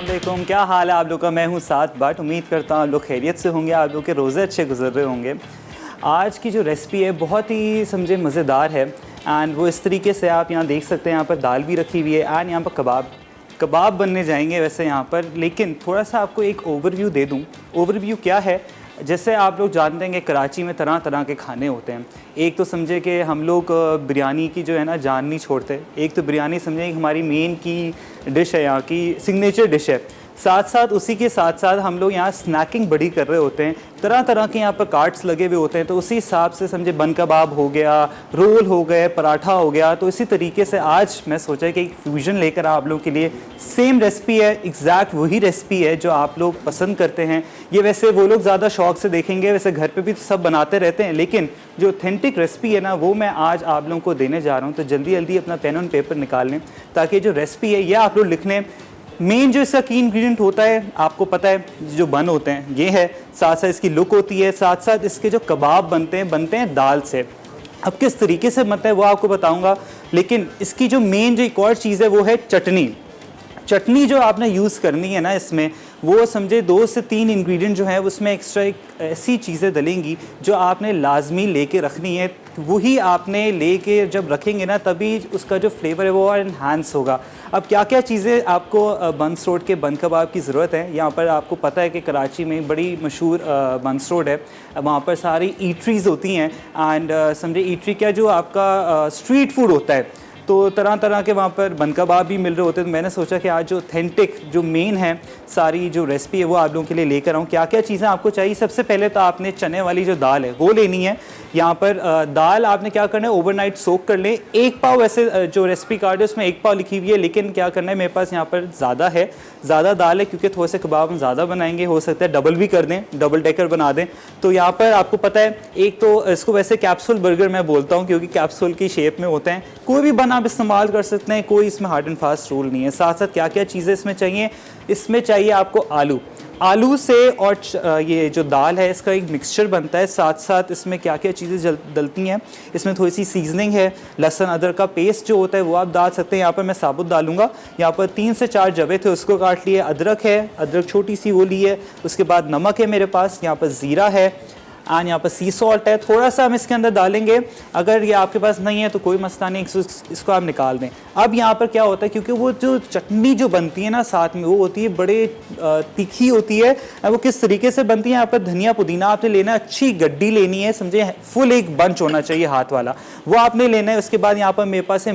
वालेकुम, क्या हाल है आप लोग का। मैं हूँ सात बाट। उम्मीद करता हूँ आप लोग खैरियत से होंगे, आप लोग के रोज़े अच्छे गुजर रहे होंगे। आज की जो रेसिपी है बहुत ही समझे मज़ेदार है एंड वो इस तरीके से आप यहाँ देख सकते हैं। यहाँ पर दाल भी रखी हुई है एंड यहाँ पर कबाब बनने जाएंगे वैसे यहाँ पर। लेकिन थोड़ा सा आपको एक ओवरव्यू दे दूँ। ओवरव्यू क्या है, जैसे आप लोग जानते हैं कि कराची में तरह तरह के खाने होते हैं। एक तो समझे कि हम लोग बिरयानी की जो है ना जान नहीं छोड़ते। एक तो बिरयानी समझे हमारी मेन की डिश है, यहाँ की सिग्नेचर डिश है। साथ साथ उसी के साथ साथ हम लोग यहाँ स्नैकिंग बड़ी कर रहे होते हैं। तरह तरह के यहाँ पर कार्ट्स लगे हुए होते हैं, तो उसी हिसाब से समझे बन कबाब हो गया, रोल हो गए, पराठा हो गया। तो इसी तरीके से आज मैं सोचा कि एक फ्यूजन लेकर आप लोगों के लिए सेम रेसिपी है, एग्जैक्ट वही रेसिपी है जो आप लोग पसंद करते हैं। ये वैसे वो लोग ज़्यादा शौक से देखेंगे, वैसे घर पे भी तो सब बनाते रहते हैं, लेकिन जो ऑथेंटिक रेसिपी है ना वो मैं आज आप लोगों को देने जा रहा हूँ। तो जल्दी जल्दी अपना पेन और पेपर निकाल लें ताकि जो रेसिपी है ये आप लोग लिख लें। मेन जो इसका की इंग्रेडिएंट होता है आपको पता है, जो बन होते हैं ये है, साथ साथ इसकी लुक होती है, साथ साथ इसके जो कबाब बनते हैं दाल से। अब किस तरीके से बनता है वो आपको बताऊंगा, लेकिन इसकी जो मेन जो एक और चीज़ है वो है चटनी। चटनी जो आपने यूज़ करनी है ना इसमें, वो समझे 2 से 3 इंग्रेडिएंट जो है उसमें एक्स्ट्रा एक ऐसी चीज़ें डलेंगी जो आपने लाजमी लेके रखनी है। वही आपने लेके जब रखेंगे ना तभी उसका जो फ्लेवर है वो और इन्हांस होगा। अब क्या क्या चीज़ें आपको बंस रोड के बन कबाब की ज़रूरत है। यहाँ पर आपको पता है कि कराची में बड़ी मशहूर बंस रोड है, वहाँ पर सारी ईटरीज़ होती हैं एंड समझे ईटरी क्या जो आपका स्ट्रीट फूड होता है, तो तरह तरह के वहाँ पर बन कबाब भी मिल रहे होते हैं। तो मैंने सोचा कि आज जो ऑथेंटिक जो मेन है सारी जो रेसिपी है वो आप लोगों के लिए लेकर आऊँ। क्या क्या चीज़ें आपको चाहिए, सबसे पहले तो आपने चने वाली जो दाल है वो लेनी है। यहाँ पर दाल आपने क्या करना है, ओवरनाइट सोक कर लें। 1 पाव वैसे जो रेसिपी कार्ड है उसमें 1 पाव लिखी हुई है, लेकिन क्या करना है मेरे पास यहाँ पर ज़्यादा दाल है क्योंकि थोड़े से कबाब हम ज़्यादा बनाएंगे, हो सकता है डबल भी कर दें, डबल डेकर बना दें। तो यहाँ पर आपको पता है, एक तो इसको वैसे कैप्सूल बर्गर मैं बोलता हूँ क्योंकि कैप्सूल की शेप में होते हैं। कोई भी बन आप इस्तेमाल कर सकते हैं, कोई इसमें हार्ड एंड फास्ट रूल नहीं है। साथ साथ क्या क्या चीज़ें इसमें चाहिए, इसमें चाहिए आपको आलू से और ये जो दाल है इसका एक मिक्सचर बनता है। साथ साथ इसमें क्या क्या चीज़ें डलती हैं, इसमें थोड़ी सी सीजनिंग है, लहसुन अदरक का पेस्ट जो होता है वो आप डाल सकते हैं। यहाँ पर मैं साबुत डालूंगा। यहाँ पर 3 से 4 जवे थे उसको काट लिए, अदरक है, अदरक छोटी सी वो ली है, उसके बाद नमक है मेरे पास, यहाँ पर ज़ीरा है एंड यहाँ पर सी सॉल्ट है। थोड़ा सा हम इसके अंदर डालेंगे, अगर ये आपके पास नहीं है तो कोई मसला नहीं, इसको आप निकाल दें। अब यहाँ पर क्या होता है, क्योंकि वो जो चटनी जो बनती है ना साथ में वो होती है बड़े तीखी होती है। वो किस तरीके से बनती है, यहाँ पर धनिया पुदीना आपने लेना है, अच्छी गड्डी लेनी है, समझे फुल एक बंच होना चाहिए हाथ वाला, वो आपने लेना है। उसके बाद यहाँ पर मेरे पास है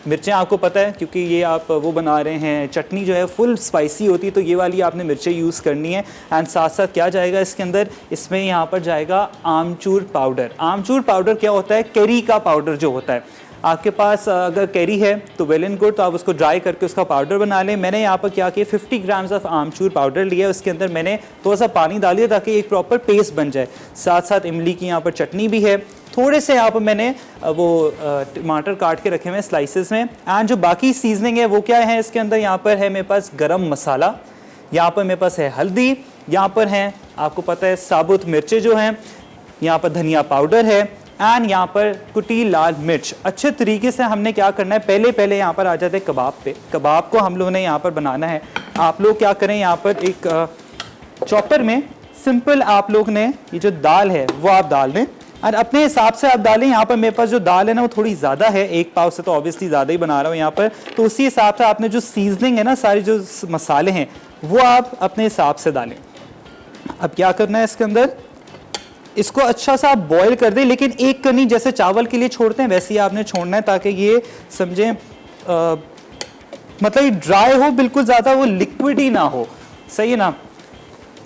मिर्चें आपको पता है क्योंकि ये आप वो बना रहे हैं, चटनी जो है फुल स्पाइसी होती है, तो ये वाली आपने मिर्चें यूज़ करनी है। एंड साथ साथ क्या जाएगा इसके अंदर, इसमें यहाँ पर जाएगा आमचूर पाउडर। आमचूर पाउडर क्या होता है, कैरी का पाउडर जो होता है। आपके पास अगर कैरी है तो वेल एंड गुड, तो आप उसको ड्राई करके उसका पाउडर बना लें। मैंने यहाँ पर क्या किया, 50 ग्राम्स ऑफ आमचूर पाउडर लिया, उसके अंदर मैंने थोड़ा सा पानी डाल दिया ताकि एक प्रॉपर पेस्ट बन जाए। साथ साथ इमली की यहाँ पर चटनी भी है, थोड़े से यहाँ पर मैंने वो टमाटर काट के रखे हुए हैं स्लाइसेस में। एंड जो बाकी सीजनिंग है वो क्या है इसके अंदर, यहाँ पर है मेरे पास गरम मसाला, यहाँ पर मेरे पास है हल्दी, यहाँ पर है आपको पता है साबुत मिर्चें जो हैं, यहाँ पर धनिया पाउडर है एंड यहाँ पर कुटी लाल मिर्च। अच्छे तरीके से हमने क्या करना है, पहले यहाँ पर आ जाते हैं कबाब पे। कबाब को हम लोगों ने यहाँ पर बनाना है। आप लोग क्या करें, यहाँ पर एक चॉपर में सिंपल आप लोग ने ये जो दाल है वो आप डाल दें और अपने हिसाब से आप डालें। यहाँ पर मेरे पास जो दाल है ना वो थोड़ी ज़्यादा है, 1 पाव से तो ऑब्वियसली ज़्यादा ही बना रहा हूँ यहाँ पर, तो उसी हिसाब से आपने जो सीजनिंग है ना, सारी जो मसाले हैं वो आप अपने हिसाब से डालें। अब क्या करना है इसके अंदर, इसको अच्छा सा आप बॉईल कर दें, लेकिन एक कनी जैसे चावल के लिए छोड़ते हैं वैसे ही आपने छोड़ना है ताकि ये समझें मतलब ड्राई हो, बिल्कुल ज़्यादा वो लिक्विड ही ना हो, सही है ना।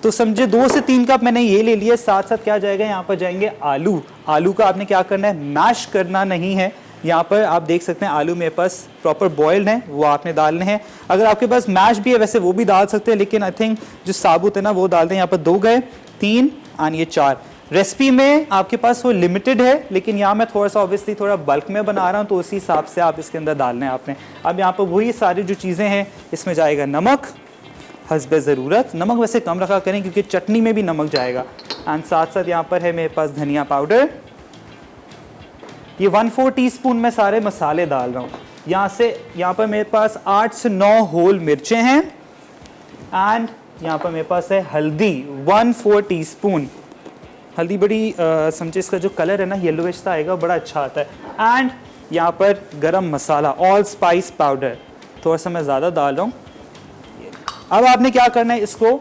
तो समझे 2 से 3 कप मैंने ये ले लिया। साथ साथ क्या जाएगा, यहाँ पर जाएंगे आलू का आपने क्या करना है, मैश करना नहीं है। यहाँ पर आप देख सकते हैं आलू मेरे पास प्रॉपर बॉइल्ड हैं, वो आपने डालने हैं। अगर आपके पास मैश भी है वैसे वो भी डाल सकते हैं, लेकिन आई थिंक जो साबुत है ना वो डाल दें। यहाँ पर 2 गए, 3 और ये 4। रेसिपी में आपके पास वो लिमिटेड है, लेकिन यहाँ मैं थोड़ा सा ऑब्वियसली थोड़ा बल्क में बना रहा हूँ, तो उसी हिसाब से आप इसके अंदर डालना है आपने। अब यहाँ पर वही सारी जो चीज़ें हैं, इसमें जाएगा नमक हस्बे ज़रूरत, नमक वैसे कम रखा करें क्योंकि चटनी में भी नमक जाएगा। एंड साथ साथ यहाँ पर है मेरे पास धनिया पाउडर, ये 1/4 टीस्पून मैं सारे मसाले डाल रहा हूँ। यहाँ पर मेरे पास 8 से 9 होल मिर्चें हैं एंड यहाँ पर मेरे पास है हल्दी 1/4 टीस्पून। हल्दी बड़ी समझे इसका जो कलर है ना येलोविश सा आएगा, बड़ा अच्छा आता है। एंड यहाँ पर गरम मसाला ऑल स्पाइस पाउडर, थोड़ा सा मैं ज़्यादा डाल रहा हूँ। अब आपने क्या करना है, इसको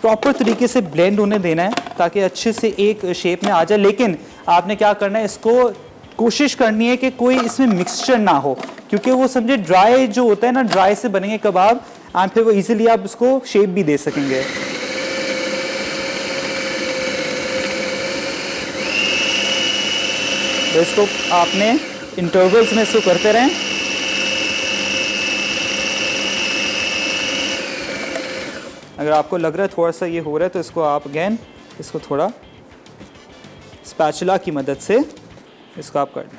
प्रॉपर तरीके से ब्लेंड होने देना है ताकि अच्छे से एक शेप में आ जाए। लेकिन आपने क्या करना है, इसको कोशिश करनी है कि कोई इसमें मिक्सचर ना हो, क्योंकि वो समझे ड्राई जो होता है ना, ड्राई से बनेंगे कबाब एंड फिर वो इजीली आप उसको शेप भी दे सकेंगे। तो इसको आपने इंटरवल्स में इसको करते रहें। अगर आपको लग रहा है थोड़ा सा ये हो रहा है तो इसको आप अगेन इसको थोड़ा स्पैचुला की मदद से इसको आप कर दें।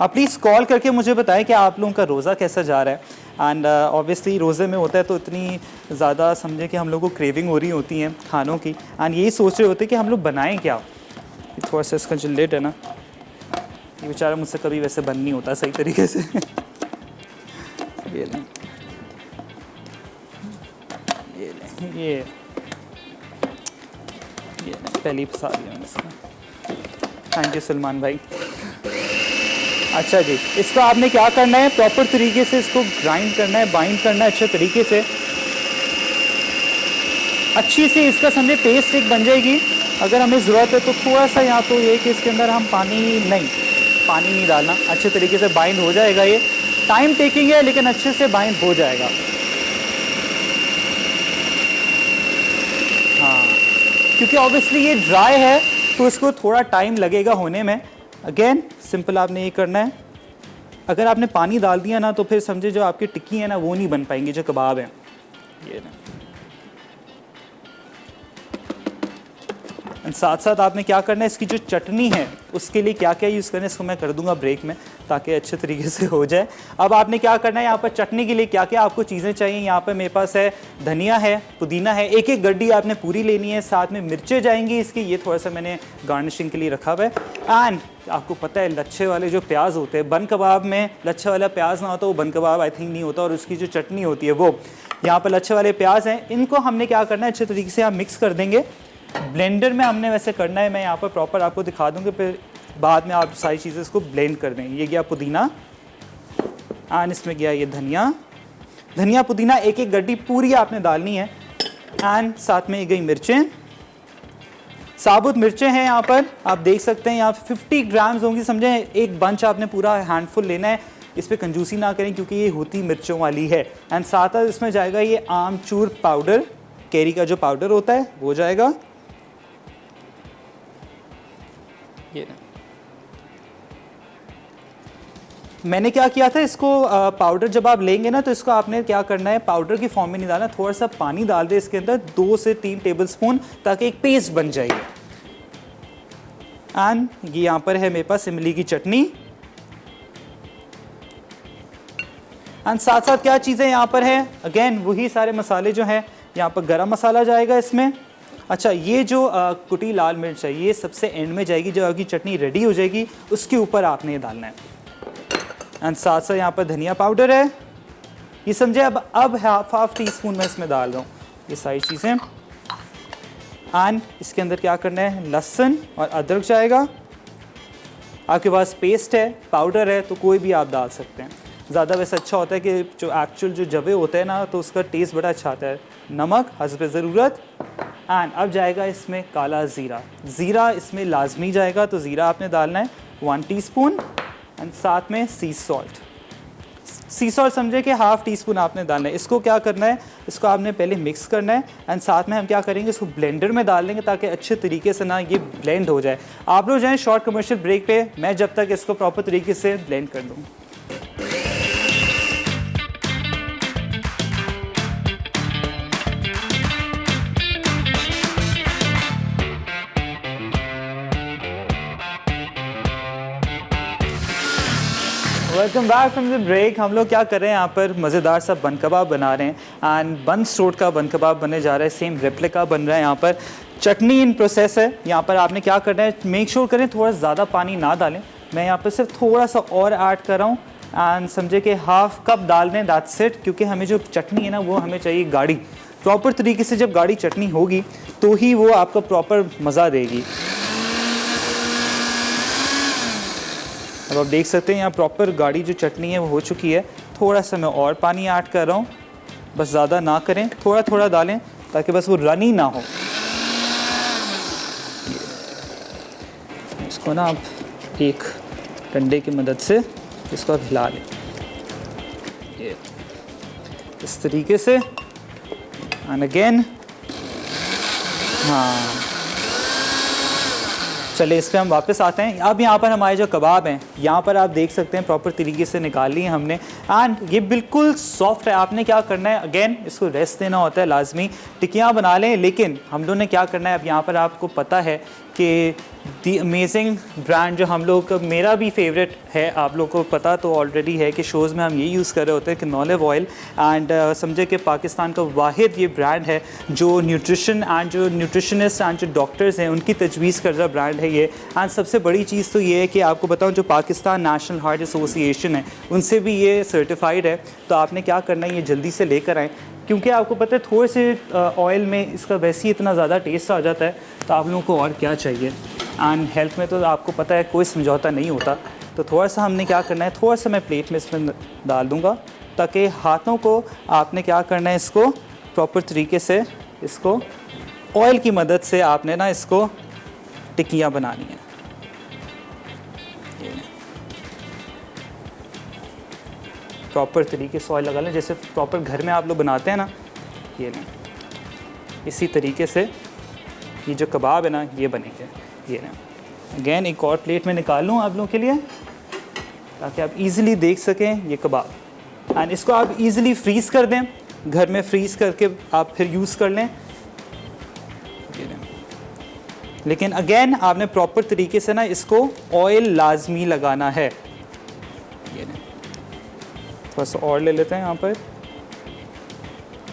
आप प्लीज़ कॉल करके मुझे बताएं कि आप लोगों का रोज़ा कैसा जा रहा है। एंड ऑब्वियसली रोज़े में होता है तो इतनी ज़्यादा समझे कि हम लोग को क्रेविंग हो रही होती हैं खानों की, एंड यही सोच रहे होते हैं कि हम लोग बनाएं क्या। थोड़ा सा इसका जो लिड है ना, ये बेचारा मुझसे कभी वैसे बन नहीं होता सही तरीके से। ये लें, ये लें, ये पहली फंसा दिया मैंने इसका। थैंक यू सलमान भाई। अच्छा जी, इसको आपने क्या करना है, प्रॉपर तरीके से इसको ग्राइंड करना है, बाइंड करना है अच्छे तरीके से। अच्छी सी इसका समझे पेस्ट एक बन जाएगी। अगर हमें ज़रूरत है तो थोड़ा सा यहाँ तो ये कि इसके अंदर हम पानी नहीं डालना, अच्छे तरीके से बाइंड हो जाएगा। ये टाइम टेकिंग है लेकिन अच्छे से बाइंड हो जाएगा। हाँ, क्योंकि ऑब्वियसली ये ड्राई है तो इसको थोड़ा टाइम लगेगा होने में। अगेन सिंपल आपने ये करना है। अगर आपने पानी डाल दिया ना तो फिर समझे जो आपकी टिक्की है ना वो नहीं बन पाएंगी, जो कबाब है। ये ना, साथ साथ आपने क्या करना है, इसकी जो चटनी है उसके लिए क्या क्या यूज़ करना है इसको मैं कर दूंगा ब्रेक में ताकि अच्छे तरीके से हो जाए। अब आपने क्या करना है, यहाँ पर चटनी के लिए क्या क्या आपको चीज़ें चाहिए। यहाँ पर मेरे पास है धनिया है, पुदीना है, एक एक गड्डी आपने पूरी लेनी है। साथ में मिर्चें जाएंगी इसकी, ये थोड़ा सा मैंने गार्निशिंग के लिए रखा हुआ है। एंड आपको पता है लच्छे वाले जो प्याज होते हैं, बन कबाब में लच्छे वाला प्याज ना हो तो वो बन कबाब आई थिंक नहीं होता। और उसकी जो चटनी होती है वो, यहाँ पर लच्छे वाले प्याज हैं, इनको हमने क्या करना है अच्छे तरीके से आप मिक्स कर देंगे। ब्लेंडर में हमने वैसे करना है, मैं यहाँ पर प्रॉपर आपको दिखा दूँगी, फिर बाद में आप सारी चीज़ें इसको ब्लेंड कर देंगे। ये गया पुदीना एंड इसमें गया ये धनिया पुदीना एक एक गड्डी पूरी आपने डालनी है। एंड साथ में ये गई मिर्चें, साबुत मिर्चें हैं यहाँ पर आप देख सकते हैं। यहाँ 50 ग्राम्स होंगी समझे, एक बंच आपने पूरा हैंडफुल लेना है। इस पर कंजूसी ना करें क्योंकि ये होती मिर्चों वाली है। एंड साथ साथ इसमें जाएगा ये आमचूर पाउडर, कैरी का जो पाउडर होता है वो जाएगा। ये मैंने क्या किया था, इसको पाउडर जब आप लेंगे ना तो इसको आपने क्या करना है, पाउडर की फॉर्म में नहीं डालना, थोड़ा सा पानी डाल दे इसके अंदर 2 से 3 टेबलस्पून ताकि एक पेस्ट बन जाएगी। एंड ये यहाँ पर है मेरे पास इमली की चटनी। एंड साथ साथ क्या चीज़ें यहाँ पर है, अगेन वही सारे मसाले जो हैं। यहाँ पर गरम मसाला जाएगा इसमें। अच्छा, ये जो कुटी लाल मिर्च है ये सबसे एंड में जाएगी, जब आपकी चटनी रेडी हो जाएगी उसके ऊपर आपने ये डालना है। एंड साथ साथ यहाँ पर धनिया पाउडर है, ये समझे। अब हाफ टी-स्पून मैं इसमें डाल रहा हूँ ये सारी चीज़ें। एंड इसके अंदर क्या करना है, लहसुन और अदरक जाएगा। आपके पास पेस्ट है, पाउडर है तो कोई भी आप डाल सकते हैं। ज़्यादा वैसे अच्छा होता है कि जो एक्चुअल जो जवे होते हैं ना तो उसका टेस्ट बड़ा अच्छा आता है। नमक हस्ब ज़रूरत। एंड अब जाएगा इसमें काला ज़ीरा इसमें लाजमी जाएगा, तो ज़ीरा आपने डालना है 1 टीस्पून। एंड साथ में सी सॉल्ट समझे कि हाफ टी-स्पून आपने डालना है। इसको क्या करना है, इसको आपने पहले मिक्स करना है। एंड साथ में हम क्या करेंगे, इसको ब्लेंडर में डाल देंगे ताकि अच्छे तरीके से ना ये ब्लेंड हो जाए। आप लोग जाएँ शॉर्ट कमर्शियल ब्रेक पे, मैं जब तक इसको प्रॉपर तरीके से ब्लेंड कर दूँ। Welcome back from the break. हम लोग क्या कर रहे हैं, यहाँ पर मज़ेदार सा बन कबाब बना रहे हैं। एंड बन स्ट्रोट का बन कबाब बनने जा रहा है, सेम रेप्लिका बन रहा है। यहाँ पर चटनी इन प्रोसेस है। यहाँ पर आपने क्या करना है, मेक श्योर करें थोड़ा ज़्यादा पानी ना डालें। मैं यहाँ पर सिर्फ थोड़ा सा और ऐड कर रहा हूँ एंड समझे कि हाफ कप डाल दें, दैट्स इट, क्योंकि हमें जो चटनी है ना वो हमें चाहिए गाढ़ी। प्रॉपर तरीके से जब गाढ़ी चटनी होगी तो ही वो आपको प्रॉपर मज़ा देगी। अब आप देख सकते हैं यहाँ प्रॉपर गाढ़ी जो चटनी है वो हो चुकी है। थोड़ा सा मैं और पानी ऐड कर रहा हूँ, बस ज़्यादा ना करें, थोड़ा थोड़ा डालें ताकि बस वो रनी ना हो। इसको ना आप एक डंडे की मदद से इसको आप हिला लें, ये इस तरीके से, एंड अगेन। हाँ, चलिए इस पे हम वापस आते हैं। अब यहाँ पर हमारे जो कबाब हैं यहाँ पर आप देख सकते हैं प्रॉपर तरीके से निकाल लिए हमने, एंड ये बिल्कुल सॉफ्ट है। आपने क्या करना है, अगेन इसको रेस्ट देना होता है लाजमी। टिक्कियाँ बना लें, लेकिन हम लोगों ने क्या करना है, अब यहाँ पर आपको पता है कि दी अमेजिंग ब्रांड जो हम लोग, मेरा भी फेवरेट है, आप लोगों को पता तो ऑलरेडी है कि शोज़ में हम ये यूज़ कर रहे होते हैं कि ऑलिव ऑयल, एंड समझे कि पाकिस्तान का वाहिद ये ब्रांड है जो न्यूट्रिशन एंड जो न्यूट्रिशनिस्ट एंड जो डॉक्टर्स हैं उनकी तजवीज़ करदा ब्रांड है ये। एंड सबसे बड़ी चीज़ तो ये है कि आपको बताऊँ, जो पाकिस्तान नेशनल हार्ट एसोसिएशन है उनसे भी ये सर्टिफाइड है। तो आपने क्या करना है, ये जल्दी से लेकर आएँ, क्योंकि आपको पता है थोड़े से ऑयल में इसका वैसे ही इतना ज़्यादा टेस्ट आ जाता है, तो आप लोगों को और क्या चाहिए। एंड हेल्थ में तो आपको पता है कोई समझौता नहीं होता। तो थोड़ा सा हमने क्या करना है, थोड़ा सा मैं प्लेट में इसमें डाल दूँगा, ताकि हाथों को आपने क्या करना है, इसको प्रॉपर तरीके से इसको ऑयल की मदद से आपने ना इसको टिक्कियाँ बनानी है। प्रॉपर तरीके से ऑयल लगा लें, जैसे प्रॉपर घर में आप लोग बनाते हैं ना, ये ना इसी तरीके से ये जो कबाब है ना ये बनेंगे। ये ना अगेन एक और प्लेट में निकाल लूँ आप लोगों के लिए, ताकि आप इजीली देख सकें ये कबाब। एंड इसको आप इजीली फ्रीज़ कर दें, घर में फ्रीज़ करके आप फिर यूज़ कर लें। लेकिन अगेन आपने प्रॉपर तरीके से ना इसको ऑयल लाजमी लगाना है। ये ना थोड़ा सा और ले लेते हैं यहाँ पर,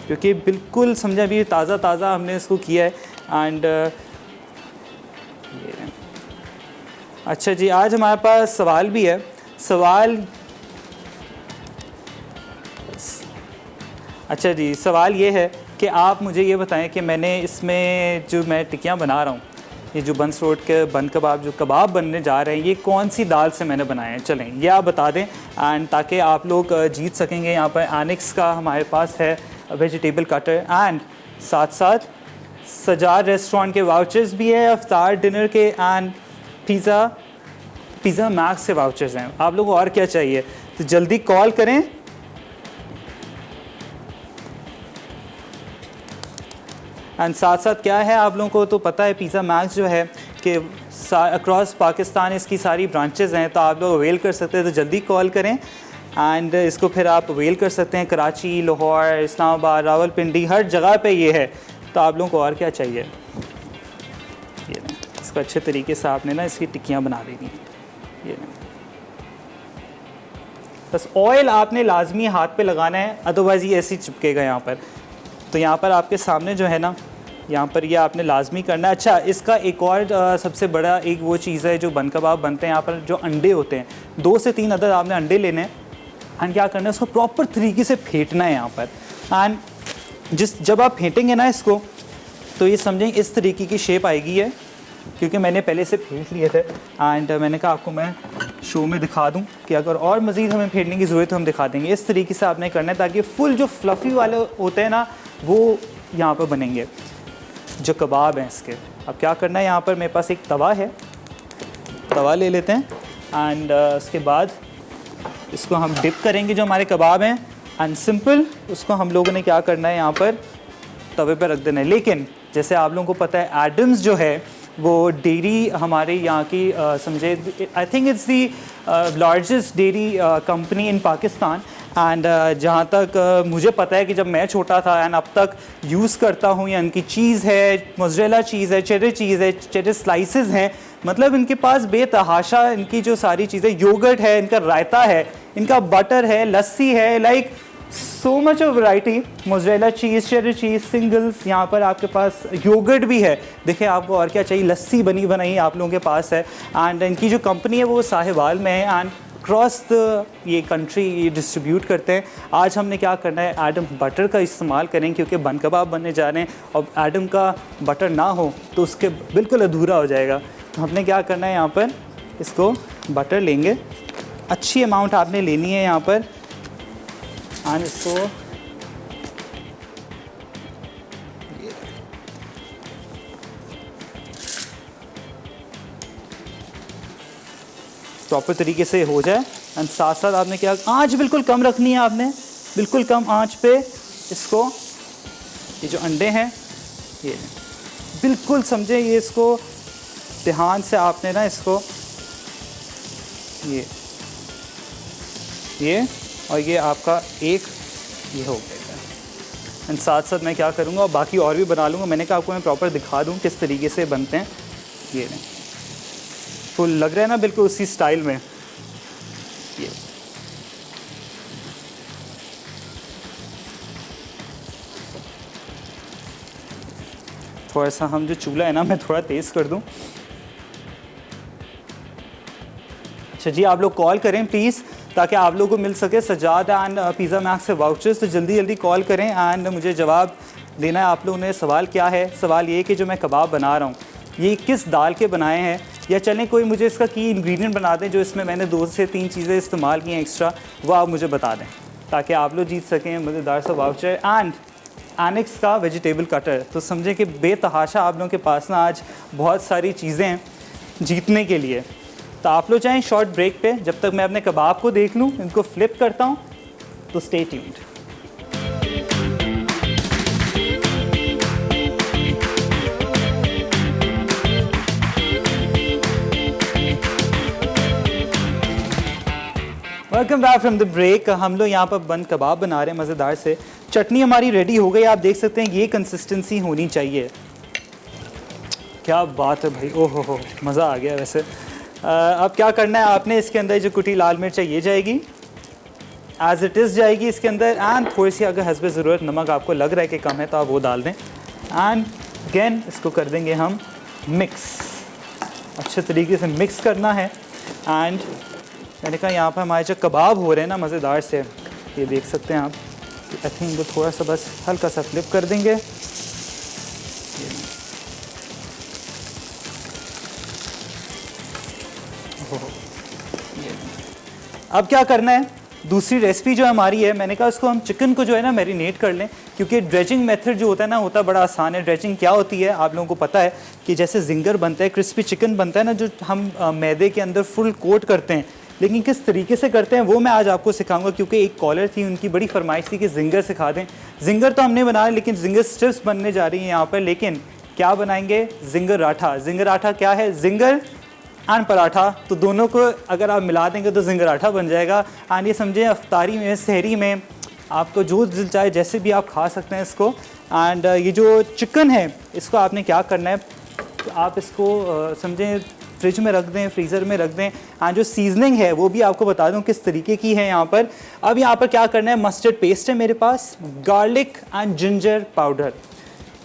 क्योंकि बिल्कुल समझे अभी ताज़ा ताज़ा हमने इसको किया है। एंड अच्छा जी, आज हमारे पास सवाल भी है। सवाल, अच्छा जी, सवाल ये है कि आप मुझे ये बताएं कि मैंने इसमें जो मैं टिक्कियाँ बना रहा हूँ, ये जो बंस रोड के बन कबाब जो कबाब बनने जा रहे हैं, ये कौन सी दाल से मैंने बनाए हैं, चलें ये आप बता दें, एंड ताकि आप लोग जीत सकेंगे। यहाँ पर एनिक्स का हमारे पास है वेजिटेबल कटर, एंड साथ साथ सजाद रेस्टोरेंट के वाउचर्स भी है, अफ्तार डिनर के, एंड पिज़्ज़ा मैक्स के वाउचर्स हैं। आप लोगों को और क्या चाहिए, तो जल्दी कॉल करें। एंड साथ साथ क्या है, आप लोगों को तो पता है पिज़्ज़ा मैक्स जो है कि अक्रॉस पाकिस्तान इसकी सारी ब्रांचेज़ हैं, तो आप लोग अवेल कर सकते हैं। तो जल्दी कॉल करें, एंड इसको फिर आप अवेल कर सकते हैं। कराची, लाहौर, इस्लामाबाद, रावलपिंडी, हर जगह पे ये है। तो आप लोगों को और क्या चाहिए, ये ना इसको अच्छे तरीके से आपने ना इसकी टिक्कियाँ बना देनी है। ये ना बस ऑयल आपने लाजमी हाथ पे लगाना है, अदरवाइज़ ये ऐसे ही चिपकेगा यहाँ पर। तो यहाँ पर आपके सामने जो है ना, यहाँ पर ये आपने लाजमी करना है। अच्छा, इसका एक और सबसे बड़ा एक वो चीज़ है जो बन कबाब बनते हैं, यहाँ पर जो अंडे होते हैं, 2 से 3 अदद आपने अंडे लेने हैं, एंड क्या करना है, उसको प्रॉपर तरीके से फेंटना है यहाँ पर। एंड जब आप फेंटेंगे ना इसको, तो ये समझें इस तरीके की शेप आएगी है, क्योंकि मैंने पहले से फेंट लिए थे। एंड मैंने कहा आपको मैं शो में दिखा दूं कि अगर और मज़ीद हमें फेंटने की ज़रूरत है हम दिखा देंगे। इस तरीके से आपने करना है, ताकि फुल जो फ्लफ़ी वाले होते हैं ना वो यहाँ पर बनेंगे जो कबाब हैं इसके। अब क्या करना है, यहाँ पर मेरे पास एक तवा है, तवा ले लेते हैं, एंड उसके बाद इसको हम डिप करेंगे जो हमारे कबाब हैं, एंड सिंपल उसको हम लोगों ने क्या करना है, यहाँ पर तवे पर रख देना है। लेकिन जैसे आप लोगों को पता है एडम्स जो है वो डेयरी हमारे यहाँ की समझे, I think it's the largest dairy company in Pakistan. And जहाँ तक मुझे पता है कि जब मैं छोटा था एंड अब तक यूज़ करता हूँ, या इनकी चीज़ है, मोज़रेला चीज़ है, चीज़ है, चेडर स्लाइसेस हैं, मतलब इनके पास बेतहाशा इनकी जो सारी चीज़ें, योगर्ट है, इनका रायता है, इनका बटर है, लस्सी है, like so much of variety. Mozzarella cheese, cheddar cheese, singles, यहाँ पर आपके पास योगर्ट भी है। देखिए आपको और क्या चाहिए, लस्सी बनी बनाई आप लोगों के पास है। एंड इनकी जो कंपनी है वो साहिवाल में है, एंड अक्रॉस द ये कंट्री ये डिस्ट्रीब्यूट करते हैं। आज हमने क्या करना है, एडम बटर का इस्तेमाल करें क्योंकि बन कबाब बनने जा रहे हैं और एडम का बटर ना हो तो उसके बिल्कुल अधूरा हो जाएगा। तो हमने क्या करना है, यहाँ पर इसको बटर लेंगे, अच्छी अमाउंट आपने लेनी है यहाँ पर, और इसको प्रॉपर तरीके से हो जाए। एंड साथ साथ आपने क्या, आंच बिल्कुल कम रखनी है, आपने बिल्कुल कम आंच पे इसको, ये जो अंडे हैं ये बिल्कुल समझे, ये इसको ध्यान से आपने ना इसको ये और ये आपका एक ये हो गया। एंड साथ साथ मैं क्या करूँगा, बाकी और भी बना लूँगा। मैंने कहा आपको मैं प्रॉपर दिखा दूँ किस तरीके से बनते हैं। ये नहीं तो लग रहा है ना बिल्कुल उसी स्टाइल में। ये थोड़ा सा हम जो चूल्हा है ना मैं थोड़ा तेज़ कर दूं। अच्छा जी, आप लोग कॉल करें प्लीज़ ताकि आप लोगों को मिल सके सजाद एंड पिज़्ज़ा मैक्स से वाउचर्स। तो जल्दी जल्दी कॉल करें एंड मुझे जवाब देना है आप लोगों ने। सवाल क्या है, सवाल ये कि जो मैं कबाब बना रहा हूँ ये किस दाल के बनाए हैं, या चलें कोई मुझे इसका की इंग्रेडिएंट बना दें जो इसमें मैंने 2 से 3 चीज़ें इस्तेमाल की हैं एक्स्ट्रा, वो आप मुझे बता दें ताकि आप लोग जीत सकें मज़ेदार सा वाउचर एंड एनिक्स का वेजिटेबल कटर। तो समझें कि बेतहाशा आप लोगों के पास ना आज बहुत सारी चीज़ें हैं जीतने के लिए। तो आप लोग चाहें शॉर्ट ब्रेक पे, जब तक मैं अपने कबाब को देख लूँ, इनको फ्लिप करता हूँ, तो stay tuned. Welcome back from the break. हम लोग यहाँ पर बंद कबाब बना रहे हैं मज़ेदार से। चटनी हमारी रेडी हो गई, आप देख सकते हैं ये कंसिस्टेंसी होनी चाहिए। क्या बात है भाई, ओहो हो मज़ा आ गया। वैसे अब क्या करना है आपने, इसके अंदर जो कुटी लाल मिर्च है ये जाएगी एज इट इज़ जाएगी इसके अंदर। एंड थोड़ी सी अगर हस्बे ज़रूरत नमक आपको लग रहा है कि कम है तो आप वो डाल दें। एंड अगेन इसको कर देंगे हम मिक्स, अच्छे तरीके से मिक्स करना है। एंड मैंने कहा यहाँ पर हमारे जो कबाब हो रहे हैं ना मज़ेदार से, ये देख सकते हैं आप। आई थिंक वो थोड़ा सा बस हल्का सा फ्लिप कर देंगे। अब क्या करना है, दूसरी रेसिपी जो हमारी है, मैंने कहा उसको हम चिकन को जो है ना मैरिनेट कर लें, क्योंकि ड्रेजिंग मेथड जो होता है ना होता बड़ा आसान है। ड्रेजिंग क्या होती है आप लोगों को पता है कि जैसे जिंगर बनता है, क्रिस्पी चिकन बनता है ना, जो हम मैदे के अंदर फुल कोट करते हैं, लेकिन किस तरीके से करते हैं वो मैं आज आपको सिखाऊंगा। क्योंकि एक कॉलर थी, उनकी बड़ी फरमाइश थी कि जिंगर सिखा दें। जिंगर तो हमने बनाया, लेकिन जिंगर स्ट्रिप्स बनने जा रही हैं यहाँ पर। लेकिन क्या बनाएंगे, जिंगर आठा। जिंगर आठा क्या है, जिंगर एंड पराठा, तो दोनों को अगर आप मिला देंगे तो जिंगर आठा बन जाएगा। एंड ये समझें अफ्तारी में, सहरी में, आपको जो दिल चाहे जैसे भी आप खा सकते हैं इसको। एंड ये जो चिकन है इसको आपने क्या करना है, तो आप इसको समझें फ्रिज में रख दें, फ्रीज़र में रख दें। एंड जो सीजनिंग है वो भी आपको बता दूं किस तरीके की है यहाँ पर। अब यहाँ पर क्या करना है, मस्टर्ड पेस्ट है मेरे पास, गार्लिक एंड जिंजर पाउडर।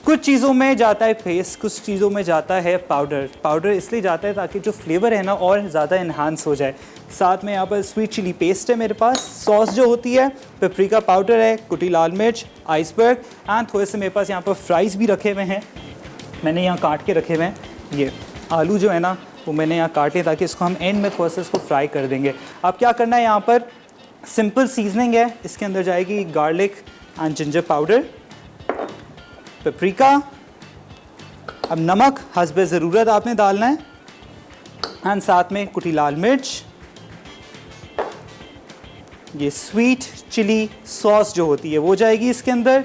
कुछ चीज़ों में जाता है पेस्ट, कुछ चीज़ों में जाता है पाउडर। पाउडर इसलिए जाता है ताकि जो फ्लेवर है ना और ज़्यादा इन्हांस हो जाए। साथ में यहाँ पर स्वीट चिली पेस्ट है मेरे पास, सॉस जो होती है, पेपरिका पाउडर है, कुटी लाल मिर्च, आइसबर्ग, एंड थोड़े से मेरे पास यहाँ पर फ्राइज़ भी रखे हुए हैं, मैंने यहाँ काट के रखे हुए हैं। ये आलू जो है ना वो मैंने यहाँ काटे ताकि इसको हम एंड में थोड़ा सा इसको फ्राई कर देंगे। अब क्या करना है, यहाँ पर सिंपल सीजनिंग है, इसके अंदर जाएगी garlic and ginger powder, paprika, अब नमक हस्बे ज़रूरत आपने डालना है, एंड साथ में कुटी लाल मिर्च, ये स्वीट चिली सॉस जो होती है वो जाएगी इसके अंदर,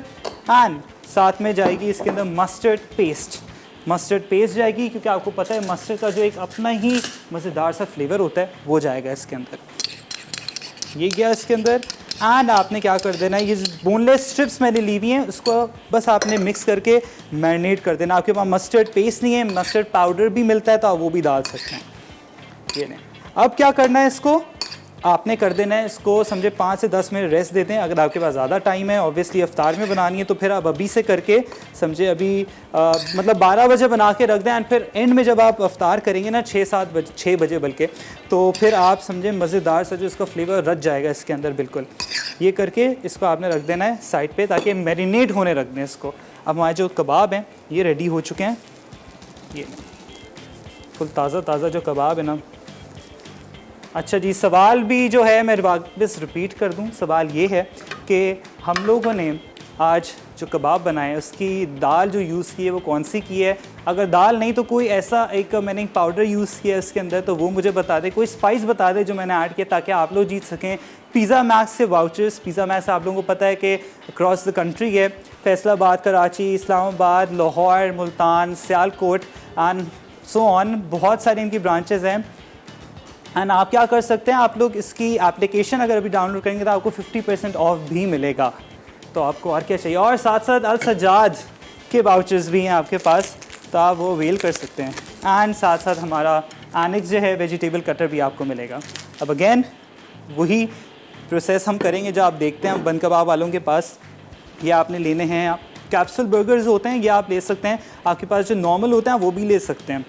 एंड साथ में जाएगी इसके अंदर मस्टर्ड पेस्ट। मस्टर्ड पेस्ट जाएगी क्योंकि आपको पता है मस्टर्ड का जो एक अपना ही मज़ेदार सा फ्लेवर होता है वो जाएगा इसके अंदर। ये गया इसके अंदर। एंड आपने क्या कर देना है, ये बोनलेस स्ट्रिप्स मैंने ली हुई हैं, उसको बस आपने मिक्स करके मैरिनेट कर देना। आपके पास मस्टर्ड पेस्ट नहीं है, मस्टर्ड पाउडर भी मिलता है तो आप वो भी डाल सकते हैं। ये नहीं, अब क्या करना है इसको, आपने कर देना है इसको, समझे 5 से 10 मिनट रेस्ट देते हैं। अगर आपके पास ज़्यादा टाइम है, ऑब्वियसली इफ्तार में बनानी है, तो फिर आप अभी से करके समझे अभी मतलब 12 बजे बना के रख दें, एंड फिर एंड में जब आप इफ्तार करेंगे ना 6 बजे बल्कि, तो फिर आप समझे मज़ेदार सा जो इसका फ्लेवर रच जाएगा इसके अंदर बिल्कुल। ये करके इसको आपने रख देना है साइड पे, ताकि मैरिनेट होने रख दें इसको। अब हमारे जो कबाब हैं ये रेडी हो चुके हैं। ये फुल ताज़ा जो कबाब है ना। अच्छा जी, सवाल भी जो है मैं वापस रिपीट कर दूं। सवाल ये है कि हम लोगों ने आज जो कबाब बनाए उसकी दाल जो यूज़ की है वो कौन सी की है। अगर दाल नहीं तो कोई ऐसा एक मैंने एक पाउडर यूज़ किया है इसके अंदर, तो वो मुझे बता दे। कोई स्पाइस बता दे जो मैंने ऐड किया, ताकि आप लोग जीत सकें पिज़्ज़ा मैक्स से वाउचर्स। पिज़्ज़ा मैक्स आप लोगों को पता है कि अक्रॉस द कंट्री है, Faisalabad, Karachi, Islamabad, Lahore, Multan, Sialkot and so on, बहुत सारी इनकी ब्रांचेज़ हैं। एंड आप क्या कर सकते हैं, आप लोग इसकी एप्लीकेशन अगर अभी डाउनलोड करेंगे तो आपको 50% ऑफ भी मिलेगा। तो आपको और क्या चाहिए, और साथ साथ अल सजाद के वाउचर्स भी हैं आपके पास, तो आप वो वेल कर सकते हैं। एंड साथ साथ हमारा एनिक्स जो है वेजिटेबल कटर भी आपको मिलेगा। अब अगेन वही प्रोसेस हम करेंगे जो आप देखते हैं बन कबाब वालों के पास। ये आपने लेने हैं, आप कैप्सूल बर्गर्स होते हैं ये आप ले सकते हैं, आपके पास जो नॉर्मल होते हैं वो भी ले सकते हैं।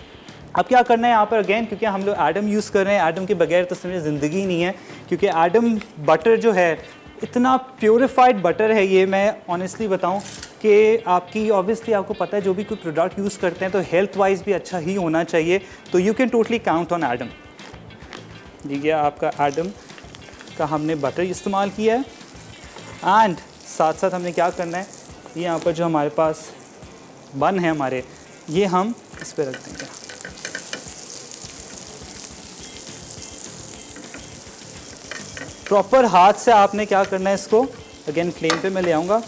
अब क्या करना है यहाँ पर अगेन, क्योंकि हम लोग एडम यूज़ कर रहे हैं, एडम के बगैर तो समझे ज़िंदगी नहीं है, क्योंकि एडम बटर जो है इतना प्योरीफाइड बटर है ये, मैं ऑनेस्टली बताऊँ कि आपकी ऑब्वियसली आपको पता है जो भी कोई प्रोडक्ट यूज़ करते हैं तो हेल्थ वाइज भी अच्छा ही होना चाहिए। तो you can totally count on Adam. ठीक है, आपका एडम का हमने बटर इस्तेमाल किया है। एंड साथ साथ हमने क्या करना है, ये यहाँ पर जो हमारे पास बन है हमारे, ये हम इस पर रख देंगे। प्रॉपर हाथ से आपने क्या करना है इसको, अगेन फ्लेम पे मैं ले आऊँगा।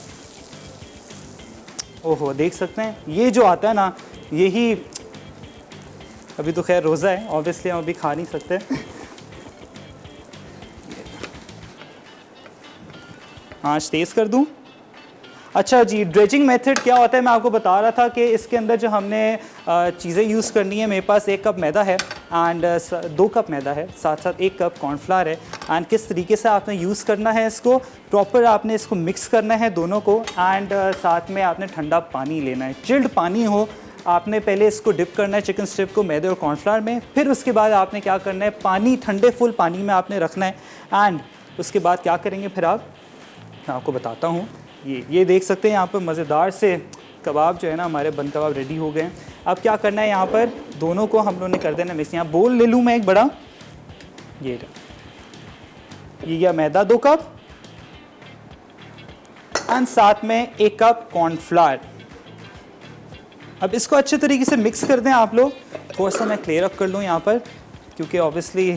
ओहो, देख सकते हैं ये जो आता है ना, यही, अभी तो खैर रोज़ा है ऑब्वियसली हम अभी खा नहीं सकते। आँच तेज़ कर दूँ। अच्छा जी, ड्रेजिंग मेथड क्या होता है मैं आपको बता रहा था कि इसके अंदर जो हमने चीज़ें यूज़ करनी है, मेरे पास 1 कप मैदा है एंड 2 कप मैदा है, साथ साथ 1 कप कॉर्नफ्लावर है। एंड किस तरीके से आपने यूज़ करना है इसको, प्रॉपर आपने इसको मिक्स करना है दोनों को। एंड साथ में आपने ठंडा पानी लेना है, चिल्ड पानी हो। आपने पहले इसको डिप करना है चिकन स्ट्रिप को मैदे और कॉर्नफ्लावर में, फिर उसके बाद आपने क्या करना है, पानी ठंडे फुल पानी में आपने रखना है। एंड उसके बाद क्या करेंगे फिर आप, मैं आपको बताता हूँ। ये देख सकते हैं यहाँ पर मज़ेदार से कबाब जो है ना हमारे बन कबाब रेडी हो गए हैं। अब क्या करना है, यहाँ पर दोनों को हम लोगों ने कर देना मिक्स। यहाँ बोल ले लूँ मैं एक बड़ा, ये गया मैदा 2 कप एंड साथ में 1 कप कॉर्नफ्लावर। अब इसको अच्छे तरीके से मिक्स कर दें आप लोग। थोड़ा सा मैं क्लियर अप कर लूँ यहाँ पर, क्योंकि ऑब्वियसली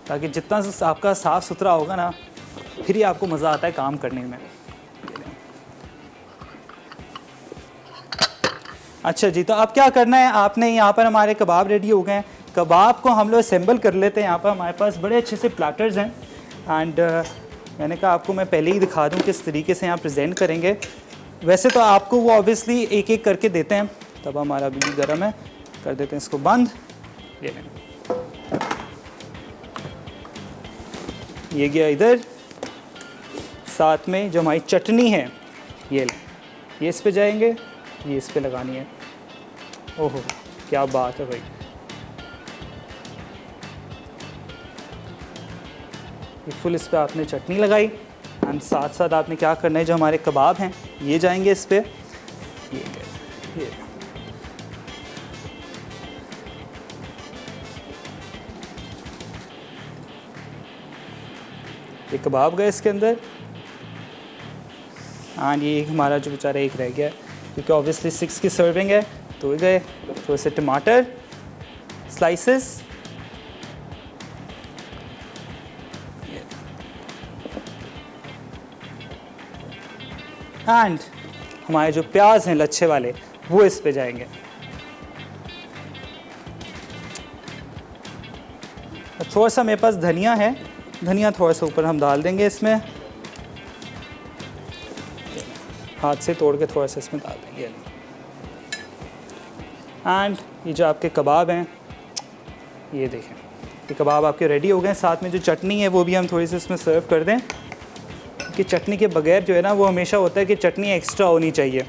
ताकि जितना आपका साफ़ सुथरा होगा ना, फिर ही आपको मज़ा आता है काम करने में। अच्छा जी, तो अब क्या करना है, आपने यहाँ पर हमारे कबाब रेडी हो गए हैं। कबाब को हम लोग असेंबल कर लेते हैं। यहाँ पर हमारे पास बड़े अच्छे से प्लेटर्स हैं एंड मैंने कहा आपको मैं पहले ही दिखा दूँ किस तरीके से यहाँ प्रेजेंट करेंगे। वैसे तो आपको वो ऑब्वियसली एक एक करके देते हैं, तब हमारा अभी भी गर्म है, कर देते हैं इसको बंद। ये गया इधर, साथ में जो हमारी चटनी है ये इस पे जाएंगे, ये इस पे लगानी है। ओहो क्या बात है भाई, ये फुल इस पे आपने चटनी लगाई एंड साथ साथ आपने क्या करना है, जो हमारे कबाब हैं ये जाएंगे इस पे। ये कबाब गए इसके अंदर एंड ये हमारा जो बेचारा एक रह गया है, क्योंकि ऑब्वियसली 6 की सर्विंग है तो गए। थोड़े से टमाटर स्लाइसेस, एंड हमारे जो प्याज हैं लच्छे वाले वो इस पे जाएंगे। थोड़ा सा मेरे पास धनिया है, धनिया थोड़ा सा ऊपर हम डाल देंगे इसमें, हाथ से तोड़ के थोड़ा सा इसमें डाल देंगे। एंड ये जो आपके कबाब हैं ये देखें, ये कबाब आपके रेडी हो गए। साथ में जो चटनी है वो भी हम थोड़ी सी इसमें सर्व कर दें, कि चटनी के बगैर जो है ना वो हमेशा होता है कि चटनी एक्स्ट्रा होनी चाहिए।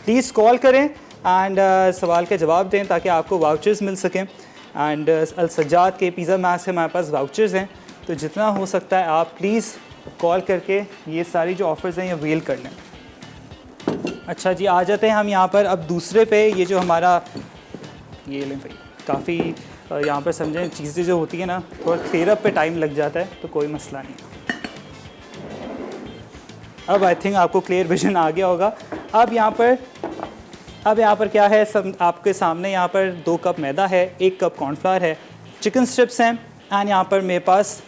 प्लीज़ कॉल करें एंड सवाल के जवाब दें ताकि आपको वाउचर्स मिल सकें। एंड अल सज्जाद के पिज़्ज़ा मैक्स के हमारे पास वाउचर्स हैं, तो जितना हो सकता है आप प्लीज़ कॉल करके ये सारी जो ऑफ़र्स हैं ये अवेल कर लें। अच्छा जी, आ जाते हैं हम यहाँ पर अब दूसरे पे। ये जो हमारा ये लें भाई, काफ़ी यहाँ पर समझें चीज़ें जो होती है ना थोड़ा क्लियर पे टाइम लग जाता है, तो कोई मसला नहीं। अब आई थिंक आपको क्लियर विजन आ गया होगा। अब यहाँ पर क्या है, सब आपके सामने यहाँ पर 2 कप मैदा है, 1 कप कॉर्नफ्लावर है, चिकन स्ट्रिप्स हैं एंड यहाँ पर मेरे पास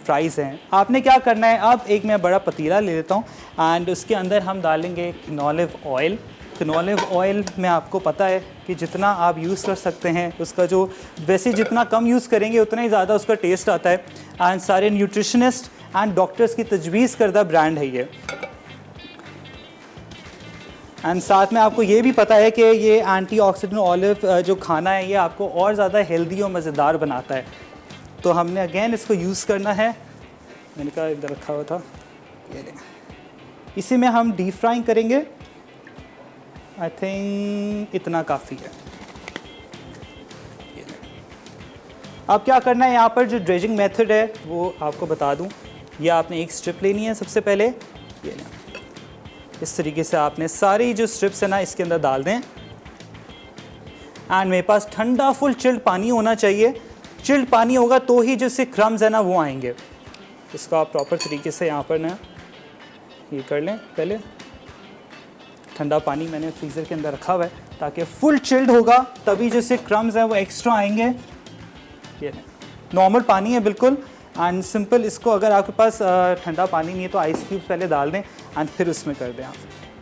फ्राइज़ हैं। आपने क्या करना है, अब एक मैं बड़ा पतीला ले लेता हूँ एंड उसके अंदर हम डालेंगे कैनोलिव ऑयल। कैनोलिव ऑयल में आपको पता है कि जितना आप यूज़ कर सकते हैं उसका जो, वैसे जितना कम यूज़ करेंगे उतना ही ज़्यादा उसका टेस्ट आता है। एंड सारे न्यूट्रिशनिस्ट एंड डॉक्टर्स की तजवीज़ करदा ब्रांड है ये। एंड साथ में आपको ये भी पता है कि ये एंटीऑक्सीडेंट ऑलिव जो खाना है ये आपको और ज़्यादा हेल्दी और मज़ेदार बनाता है। तो हमने अगेन इसको यूज़ करना है, मैंने कहा इधर रखा हुआ था, ये दें। इसी में हम डीप फ्राइंग करेंगे। आई थिंक इतना काफ़ी है। अब क्या करना है, यहाँ पर जो ड्रेजिंग मेथड है वो आपको बता दूँ। ये आपने एक स्ट्रिप लेनी है सबसे पहले, ये लें। इस तरीके से आपने सारी जो स्ट्रिप्स है ना इसके अंदर डाल दें। एंड मेरे पास ठंडा फुल चिल्ड पानी होना चाहिए। चिल्ड पानी होगा तो ही जो से क्रम्स है ना वो आएंगे। इसको आप प्रॉपर तरीके से यहाँ पर ना ये कर लें। पहले ठंडा पानी मैंने फ्रीज़र के अंदर रखा हुआ है ताकि फुल चिल्ड होगा तभी जो से क्रम्स हैं वो एक्स्ट्रा आएंगे। ये नॉर्मल पानी है बिल्कुल एंड सिंपल। इसको अगर आपके पास ठंडा पानी नहीं है तो आइस क्यूब्स पहले डाल दें एंड फिर उसमें कर दें आप।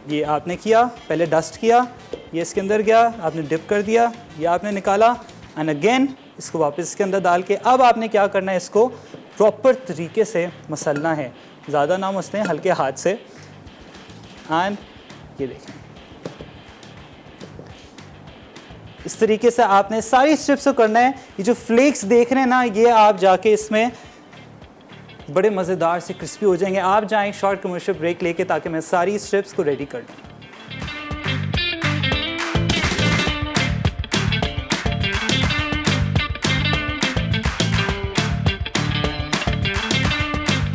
ये आपने किया, पहले डस्ट किया, ये इसके अंदर गया, आपने डिप कर दिया, ये आपने निकाला एंड अगेन इसको वापस इसके अंदर डाल के अब आपने क्या करना है, इसको प्रॉपर तरीके से मसलना है। ज़्यादा ना मसलें, हल्के हाथ से। एंड ये देखें इस तरीके से आपने सारी स्ट्रिप्स को करना है। ये जो फ्लेक्स देख रहे हैं ना ये आप जाके इसमें बड़े मज़ेदार से क्रिस्पी हो जाएंगे। आप जाएं शॉर्ट कमर्शियल ब्रेक लेके ताकि मैं सारी स्ट्रिप्स को रेडी कर दूँ।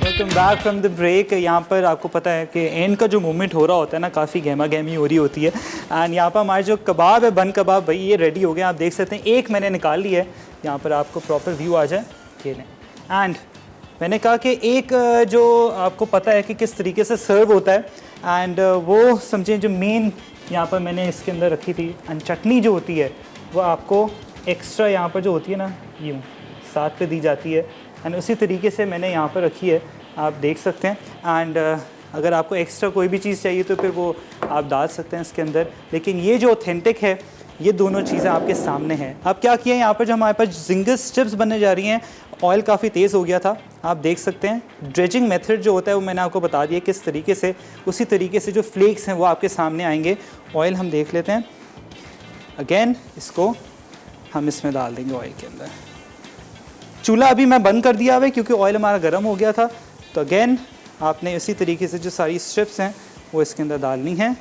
Welcome back from the break. यहाँ पर आपको पता है कि एंड का जो मोमेंट हो रहा होता है ना काफ़ी गहमा गहमी हो रही होती है। एंड यहाँ पर हमारे जो कबाब है, बन कबाब भाई ये रेडी हो गया। आप देख सकते हैं एक मैंने निकाल ली है, यहाँ पर आपको प्रॉपर व्यू आ जाए। ये लें। एंड मैंने कहा कि एक जो आपको पता है कि किस तरीके से सर्व होता है एंड वो समझें जो मेन यहाँ पर मैंने इसके अंदर रखी थी। एंड चटनी जो होती है वो आपको एक्स्ट्रा यहाँ पर जो होती है ना यूँ साथ पे दी जाती है एंड उसी तरीके से मैंने यहाँ पर रखी है, आप देख सकते हैं। एंड अगर आपको एक्स्ट्रा कोई भी चीज़ चाहिए तो फिर वो आप डाल सकते हैं इसके अंदर, लेकिन ये जो ऑथेंटिक है ये दोनों चीज़ें आपके सामने हैं। अब क्या किया यहाँ पर जो हमारे पास जिंगल स्ट्रिप्स बनने जा रही हैं, ऑयल काफ़ी तेज़ हो गया था, आप देख सकते हैं। ड्रेजिंग मेथड जो होता है वो मैंने आपको बता दिया किस तरीके से, उसी तरीके से जो फ्लेक्स हैं वो आपके सामने आएंगे। ऑयल हम देख लेते हैं। अगेन इसको हम इसमें डाल देंगे ऑयल के अंदर। चूल्हा अभी मैं बंद कर दिया हुआ है क्योंकि ऑयल हमारा गर्म हो गया था। तो अगेन आपने इसी तरीके से जो सारी स्ट्रिप्स हैं वो इसके अंदर डालनी है।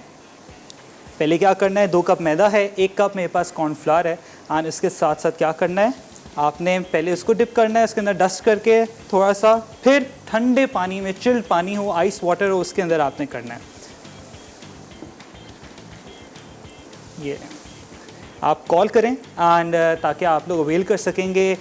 पहले क्या करना है, 2 कप मैदा है, 1 कप मेरे पास कॉर्नफ्लावर है एंड इसके साथ साथ क्या करना है, आपने पहले उसको डिप करना है, उसके अंदर डस्ट करके थोड़ा सा, फिर ठंडे पानी में, चिल्ड पानी हो, आइस वाटर हो, उसके अंदर आपने करना है। ये आप कॉल करें एंड ताकि आप लोग अवेल कर सकेंगे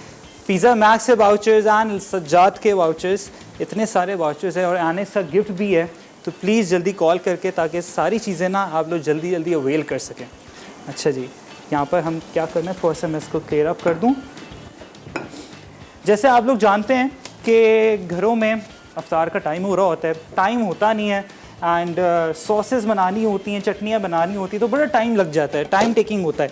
पिज़्ज़ा मैक्स के वाउचर्स एंड सज्जाद के वाउचर्स। इतने सारे वाउचर्स है और आने से गिफ्ट भी है, तो प्लीज़ जल्दी कॉल करके ताकि सारी चीज़ें ना आप लोग जल्दी जल्दी अवेल कर सकें। अच्छा जी, यहाँ पर हम क्या करना है, थोड़ा सा मैं इसको क्लियर अप कर दूँ। जैसे आप लोग जानते हैं कि घरों में अफ्तार का टाइम हो रहा होता है, टाइम होता नहीं है एंड सॉसेस बनानी होती हैं, चटनियाँ बनानी होती हैं, तो बड़ा टाइम लग जाता है, टाइम टेकिंग होता है।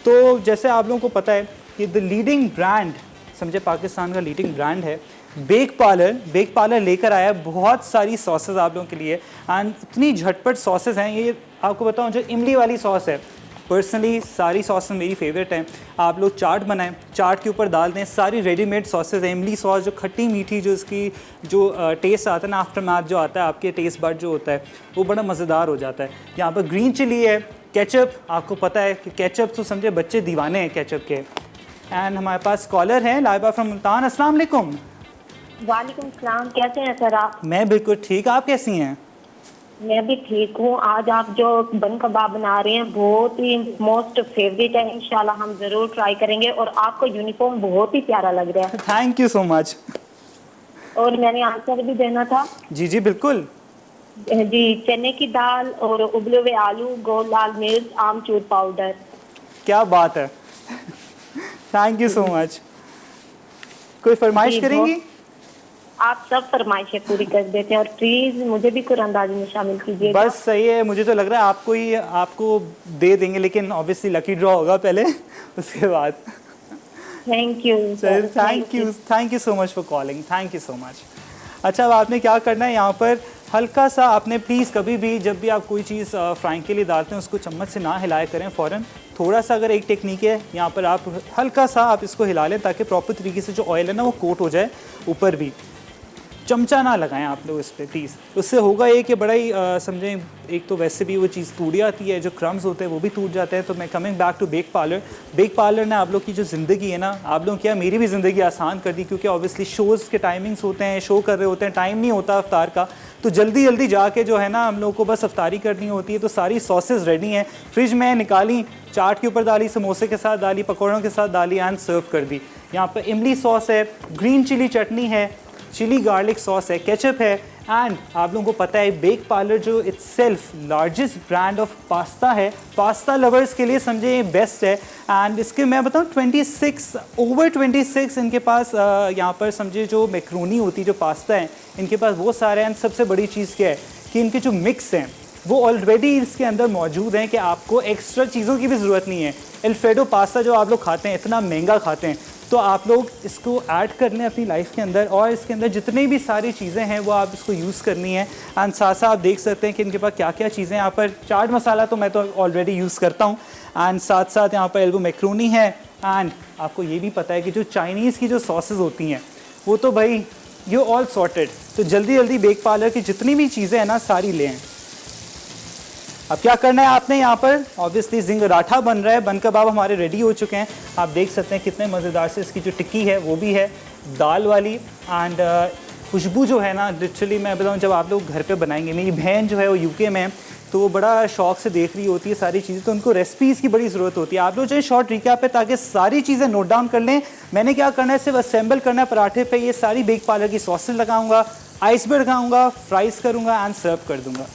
तो जैसे आप लोगों को पता है कि द लीडिंग ब्रांड समझे पाकिस्तान का लीडिंग ब्रांड है। बेक पार्लर लेकर आया है बहुत सारी सॉसेस आप लोगों के लिए, एंड इतनी झटपट सॉसेस हैं। ये आपको बताऊं, जो इमली वाली सॉस है, पर्सनली सारी सॉसेस मेरी फेवरेट हैं। आप लोग चाट बनाएं, चाट के ऊपर डाल दें, सारी रेडीमेड सॉसेस हैं। इमली सॉस जो खट्टी मीठी, जो इसकी जो टेस्ट आता है ना, आफ्टर मैथ जो आता है, आपके टेस्ट बड जो होता है वो बड़ा मज़ेदार हो जाता है। यहाँ पर ग्रीन चिली है, केचप, आपको पता है कि केचप तो समझे बच्चे दीवाने हैं केचप के। एंड हमारे पास कॉलर हैं लाइबा फ्रॉम मुल्तान। अस्सलाम वालेकुम। वालेकुम सलाम, कैसे हैं सर आप? मैं बिल्कुल ठीक, आप कैसी हैं? मैं भी ठीक हूँ। आज आप जो बन कबाब बना रहे हैं बहुत ही मोस्ट फेवरेट है, इंशाल्लाह हम जरूर ट्राई करेंगे। और आपका यूनिफॉर्म बहुत ही प्यारा लग रहा है। Thank you so much. और मैंने आंसर भी देना था। जी जी बिल्कुल जी, चने की दाल और उबले हुए आलू, गोल लाल मिर्च, आमचूर पाउडर। क्या बात है। Thank you so much. कोई फरमाइश करेंगी? आप सब फरमाइशें पूरी कर देते हैं, और प्लीज मुझे भी कुरानदाजी में शामिल कीजिए। बस सही है, मुझे तो लग रहा है आपको दे देंगे, लेकिन ऑब्वियसली लकी ड्रॉ होगा पहले उसके बाद। Thank you sir, thank you so much for calling, thank you so much. अच्छा, अब आपने क्या करना है, यहाँ पर हल्का सा आपने प्लीज़ कभी भी जब भी आप कोई चीज़ फ्राइंग के लिए डालते हैं उसको चम्मच से ना हिलाया करें फ़ौरन। थोड़ा सा, अगर एक टेक्निक है यहाँ पर, आप हल्का सा आप इसको हिला लें ताकि प्रॉपर तरीके से जो ऑयल है ना वो कोट हो जाए ऊपर भी। चमचा ना लगाएं आप लोग इस पर प्लीज़। उससे होगा ये कि बड़ा ही समझें, एक तो वैसे भी वो चीज़ टूट जाती है, जो क्रम्स होते हैं वो भी टूट जाते हैं। तो मैं coming back to bake parlour ने आप लोग की जो ज़िंदगी है ना, आप लोग क्या, मेरी भी ज़िंदगी आसान कर दी, क्योंकि ऑब्वियसली शोज़ के टाइमिंग्स होते हैं, शो कर रहे होते हैं, टाइम नहीं होता अफ्तार का, तो जल्दी जल्दी जाके जो है ना हम लोग को बस अफ्तारी करनी होती है। तो सारी सॉसेस रेडी हैं, फ्रिज में निकाली, चाट के ऊपर डाली, समोसे के साथ डाली, पकौड़ों के साथ डाली एंड सर्व कर दी। यहाँ पर इमली सॉस है, ग्रीन चिली चटनी है, चिली गार्लिक सॉस है, केचप है, एंड आप लोगों को पता है बेक पार्लर जो itself largest brand of pasta है, पास्ता लवर्स के लिए समझे ये बेस्ट है। एंड इसके मैं बताऊँ over 26 इनके पास यहाँ पर समझे जो मैक्रोनी होती है, जो पास्ता है इनके पास वो सारे हैं। सबसे बड़ी चीज़ क्या है कि इनके जो मिक्स हैं वो ऑलरेडी इसके अंदर मौजूद हैं कि आपको एक्स्ट्रा चीज़ों की भी ज़रूरत नहीं है। अल्फ्रेडो पास्ता जो आप लोग खाते हैं, इतना महंगा खाते हैं, तो आप लोग इसको ऐड कर लें अपनी लाइफ के अंदर, और इसके अंदर जितनी भी सारी चीज़ें हैं वो आप इसको यूज़ करनी है। एंड साथ साथ आप देख सकते हैं कि इनके पास क्या क्या चीज़ें हैं। यहाँ पर चाट मसाला तो मैं तो ऑलरेडी यूज़ करता हूँ, एंड साथ साथ यहाँ पर एल्बो मैक्रोनी है। एंड आपको ये भी पता है कि जो चाइनीज़ की जो सॉसेज होती हैं वो तो भाई यू ऑल सॉर्टेड। तो जल्दी जल्दी बेक पार्लर की जितनी भी चीज़ें हैं ना सारी लें। अब क्या करना है आपने, यहाँ पर ऑब्वियसली जिंगराठा बन रहा है, बन कबाब हमारे रेडी हो चुके हैं। आप देख सकते हैं कितने मज़ेदार से इसकी जो टिक्की है वो भी है दाल वाली। एंड खुशबू जो है ना, लिटरली मैं बताऊँ, जब आप लोग घर पे बनाएंगे, मेरी बहन जो है वो यूके में है, तो वो बड़ा शौक से देख रही होती है सारी चीज़ें, तो उनको रेसिपीज़ की बड़ी ज़रूरत होती है। आप लोग जो शॉर्ट रिकैप पे, ताकि सारी चीज़ें नोट डाउन कर लें। मैंने क्या करना है, सिर्फ असेंबल करना है पराठे पे, ये सारी बेक पार्लर की सॉसेज लगाऊंगा, आइसबर्ग लगाऊंगा, फ्राइज़ करूँगा एंड सर्व कर दूँगा।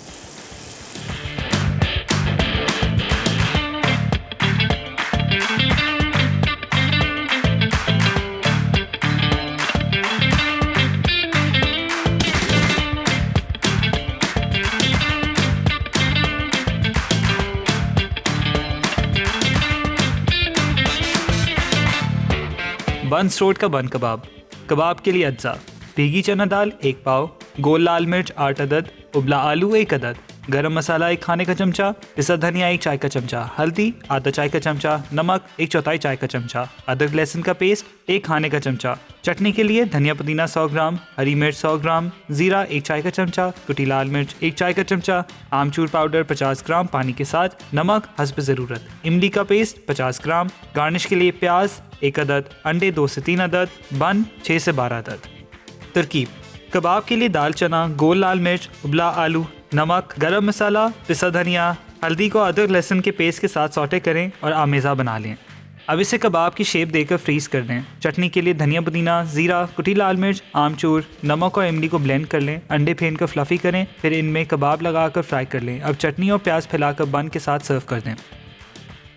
बंस रोड का बन कबाब के लिए अज्जा: भीगी चना दाल 1 पाव, गोल लाल मिर्च 8 अदद, उबला आलू 1 अदद, गरम मसाला 1 खाने का चमचा, पिसा धनिया 1 चाय का चमचा, हल्दी आधा चाय का चमचा, नमक 1/4 चाय का चमचा, अदरक लहसुन का पेस्ट 1 खाने का चमचा। चटनी के लिए धनिया पुदीना 100 ग्राम, हरी मिर्च 100 ग्राम, जीरा 1 चाय का चमचा, कुटी लाल मिर्च 1 चाय का चमचा, आमचूर पाउडर 50 ग्राम पानी के साथ, नमक हस्ब ज़रूरत, इमली का पेस्ट 50 ग्राम, गार्निश के लिए प्याज 1 अदद, अंडे 2 से 3 अदद, बन 6 से 12 अदद। तरकीब: कबाब के लिए दाल चना, गोल लाल मिर्च, उबला आलू, नमक, गरम मसाला, पिसा धनिया, हल्दी को अदरक लहसुन के पेस्ट के साथ सौटे करें और आमेज़ा बना लें। अब इसे कबाब की शेप देकर फ्रीज़ कर दें। चटनी के लिए धनिया पुदीना, ज़ीरा, कुटी लाल मिर्च, आमचूर, नमक और इमली को ब्लेंड कर लें। अंडे फेंट कर फ्लफ़ी करें, फिर इनमें कबाब लगाकर फ्राई कर लें। अब चटनी और प्याज फैलाकर बन के साथ सर्व कर दें।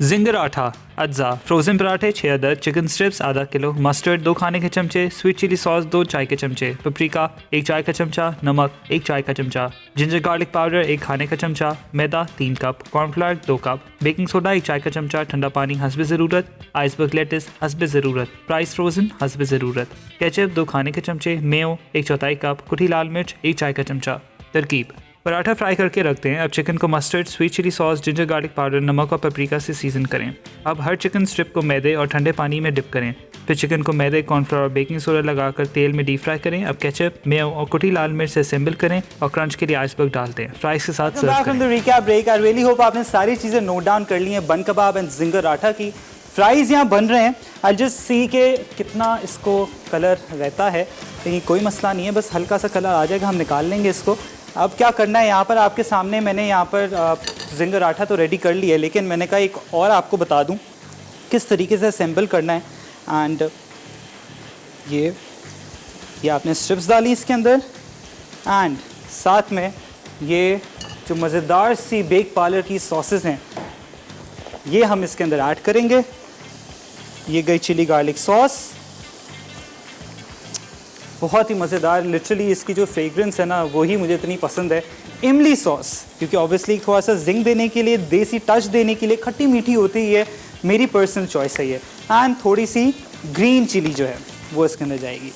जिंगर आटा अज्जा फ्रोज़न पराठे 6 अदद, चिकन स्ट्रिप्स आधा किलो, मस्टर्ड 2 खाने के चमचे, स्वीट चिली सॉस 2 चाय के चमचे, पपरिका 1 चाय का चमचा, नमक 1 चाय का चमचा, जिंजर गार्लिक पाउडर 1 खाने का चमचा, मैदा 3 cup, cornflour 2 cup, baking soda 1 चाय का चमचा, ठंडा पानी हस्ब ज़रूरत, आइसबर्ग लेटिस हस्ब ज़रूरत, प्राइस फ्रोज़न हस्ब ज़रूरत, केचप 2 खाने के चमचे, मेयो 1/4 कप, कुटी लाल मिर्च 1 चाय का चमचा। तरकीब: पराठा फ्राई करके रखते हैं। अब चिकन को mustard, sweet chilli sauce, ginger garlic powder, नमक और पपरिका से सीजन करें। अब हर चिकन स्ट्रिप को मैदे और ठंडे पानी में डिप करें। फिर चिकन को मैदे, कॉर्नफ्लोर, बेकिंग सोडा लगाकर तेल में डीप फ्राई करें। अब केचप, मेयो और कुटी लाल मिर्च से असेंबल करें और क्रंच के लिए आइसबर्ग डालते हैं। फ्राइज के साथ सर्व करें। Recap break. I really hope आपने सारी चीज़ें नोट डाउन कर ली हैं बन कबाब एंड जिंगर आटा की। फ्राइज़ यहाँ बन रहे हैं। आई जस्ट सी के कितना इसको कलर रहता है, लेकिन कोई मसला नहीं है, बस हल्का सा कलर आ जाएगा, हम निकाल लेंगे इसको। अब क्या करना है, यहाँ पर आपके सामने मैंने यहाँ पर जिंगर आटा तो रेडी कर लिया है, लेकिन मैंने कहा एक और आपको बता दूँ किस तरीके से असेंबल करना है। एंड ये आपने स्ट्रिप्स डाली इसके अंदर, एंड साथ में ये जो मज़ेदार सी बेक पार्लर की सॉसेस हैं ये हम इसके अंदर ऐड करेंगे। ये गई चिली गार्लिक सॉस, बहुत ही मज़ेदार। लिटरली इसकी जो फ्रेग्रेंस है ना वही मुझे इतनी पसंद है। इमली सॉस, क्योंकि ऑब्वियसली थोड़ा सा जिंग देने के लिए, देसी टच देने के लिए, खट्टी मीठी होती है, मेरी पर्सनल चॉइस है ये। एंड थोड़ी सी ग्रीन चिली जो है वो इसके अंदर जाएगी।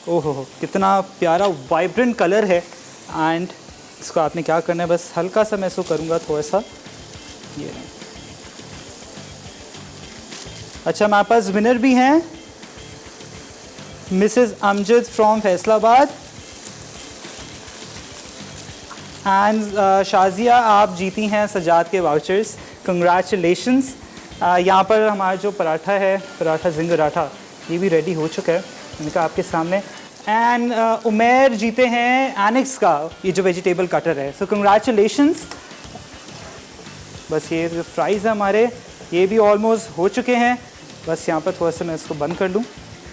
ओहो कितना प्यारा वाइब्रेंट कलर है। एंड इसको आपने क्या करना है, बस हल्का सा मैं इसको करूँगा थोड़ा सा ये। अच्छा, हमारे पास विनर भी हैं, Mrs Amjad from Faisalabad and Shazia, आप जीती हैं सजाद के वाउचर्स। कंग्रेचुलेशंस। यहाँ पर हमारा जो पराठा है, पराठा जिंगर आटा, ये भी रेडी हो चुका है इनका आपके सामने। एंड उमेर जीते हैं एनिक्स का ये जो वेजिटेबल कटर है। सो कंग्रेचुलेशंस। बस ये जो फ्राइज़ है हमारे, ये भी ऑलमोस्ट हो चुके हैं। बस यहाँ पर थोड़ा सा मैं इसको बंद कर लूँ।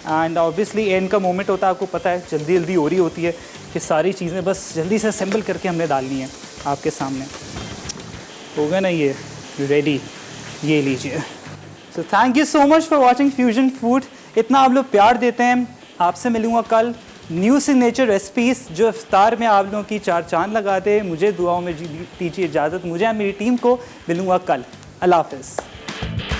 एंड ऑब्वियसली एंड का मोमेंट होता है, आपको पता है, जल्दी जल्दी हो रही होती है कि सारी चीज़ें बस जल्दी से असेंबल करके हमने डालनी है आपके सामने। हो गया ना ये रेडी, ये लीजिए। So thank you so much for watching fusion food. इतना आप लोग प्यार देते हैं। आपसे मिलूँगा कल न्यू सिग्नेचर रेसिपीज़ जो इफ्तार में आप लोगों की चार चांद लगा दे। मुझे दुआओं में दीजिए इजाज़त, मुझे और मेरी टीम को। मिलूँगा कल। अल्लाह हाफ़िज़।